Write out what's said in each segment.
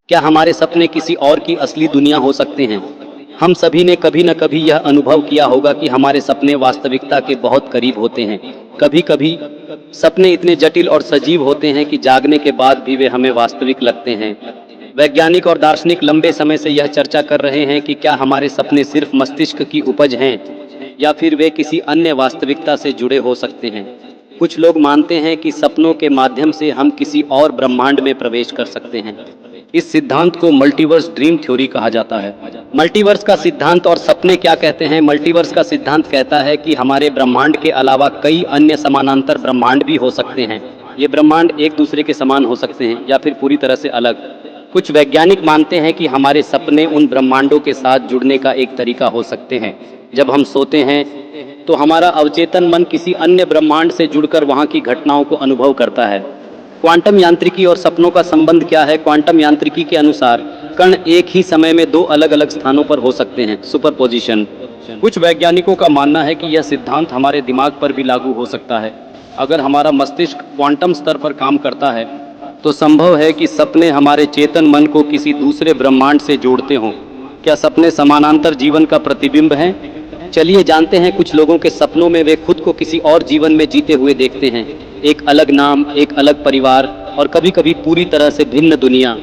क्या हमारे सपने किसी और की असली दुनिया हो सकते हैं? हम सभी ने कभी न कभी यह अनुभव किया होगा कि हमारे सपने वास्तविकता के बहुत करीब होते हैं। कभी-कभी सपने इतने जटिल और सजीव होते हैं कि जागने के बाद भी वे हमें वास्तविक लगते हैं। वैज्ञानिक और दार्शनिक लंबे समय से यह चर्चा कर रहे हैं कि क्या हमारे सपने सिर्फ मस्तिष्क की उपज हैं या फिर वे किसी अन्य वास्तविकता से जुड़े हो सकते हैं। कुछ लोग मानते हैं कि सपनों के माध्यम से हम किसी और ब्रह्मांड में प्रवेश कर सकते हैं। इस सिद्धांत को मल्टीवर्स ड्रीम थ्योरी कहा जाता है। मल्टीवर्स का सिद्धांत और सपने क्या कहते हैं? मल्टीवर्स का सिद्धांत कहता है कि हमारे ब्रह्मांड के अलावा कई अन्य समानांतर ब्रह्मांड भी हो सकते हैं। ये ब्रह्मांड एक दूसरे के समान हो सकते हैं या फिर पूरी तरह से अलग। कुछ वैज्ञानिक मानते हैं कि हमारे सपने उन ब्रह्मांडों के साथ जुड़ने का एक तरीका हो सकते हैं। जब हम सोते हैं तो हमारा अवचेतन मन किसी अन्य ब्रह्मांड से जुड़कर वहाँ की घटनाओं को अनुभव करता है। क्वांटम यांत्रिकी और सपनों का संबंध क्या है? क्वांटम यांत्रिकी के अनुसार कण एक ही समय में दो अलग अलग स्थानों पर हो सकते हैं, सुपरपोजिशन। कुछ वैज्ञानिकों का मानना है कि यह सिद्धांत हमारे दिमाग पर भी लागू हो सकता है। अगर हमारा मस्तिष्क क्वांटम स्तर पर काम करता है तो संभव है कि सपने हमारे चेतन मन को किसी दूसरे ब्रह्मांड से जोड़ते हों। क्या सपने समानांतर जीवन का प्रतिबिंब हैं? चलिए जानते हैं कुछ लोगों के सपनों में वे खुद को किसी और जीवन में जीते हुए देखते हैं। एक अलग नाम, एक अलग परिवार और कभी-कभी पूरी तरह से भिन्न दुनिया।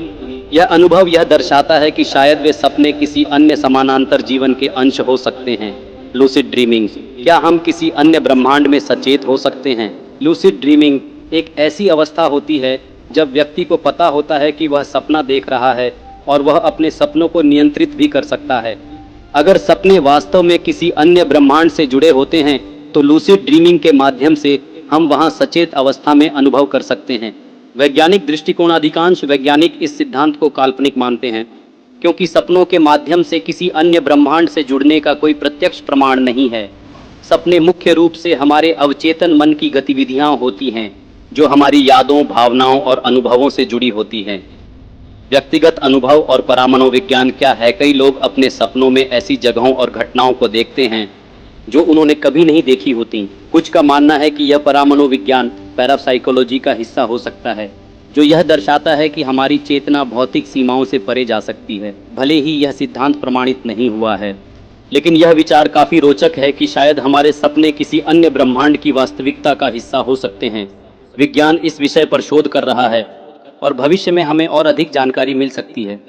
यह अनुभव यह दर्शाता है कि शायद वे सपने किसी अन्य समानांतर जीवन के अंश हो सकते हैं। Lucid dreaming. क्या हम किसी अन्य ब्रह्मांड में सचेत हो सकते हैं? लूसिड ड्रीमिंग एक ऐसी अवस्था होती है जब व्यक्ति को पता होता है कि वह सपना देख रहा है और वह अपने सपनों को नियंत्रित भी कर सकता है। अगर सपने वास्तव में किसी अन्य ब्रह्मांड से जुड़े होते हैं तो लूसिड ड्रीमिंग के माध्यम से हम वहां सचेत अवस्था में अनुभव कर सकते हैं। वैज्ञानिक दृष्टिकोण। अधिकांश वैज्ञानिक इस सिद्धांत को काल्पनिक मानते हैं क्योंकि सपनों के माध्यम से किसी अन्य ब्रह्मांड से जुड़ने का कोई प्रत्यक्ष प्रमाण नहीं है। सपने मुख्य रूप से हमारे अवचेतन मन की गतिविधियां होती हैं जो हमारी यादों, भावनाओं और अनुभवों से जुड़ी होती हैं। व्यक्तिगत अनुभव और परामनोविज्ञान क्या है? कई लोग अपने सपनों में ऐसी जगहों और घटनाओं को देखते हैं जो उन्होंने कभी नहीं देखी होती। कुछ का मानना है कि यह परामनोविज्ञान, पैरासाइकोलॉजी का हिस्सा हो सकता है, जो यह दर्शाता है कि हमारी चेतना भौतिक सीमाओं से परे जा सकती है। भले ही यह सिद्धांत प्रमाणित नहीं हुआ है, लेकिन यह विचार काफी रोचक है कि शायद हमारे सपने किसी अन्य ब्रह्मांड की वास्तविकता का हिस्सा हो सकते हैं। विज्ञान इस विषय पर शोध कर रहा है और भविष्य में हमें और अधिक जानकारी मिल सकती है।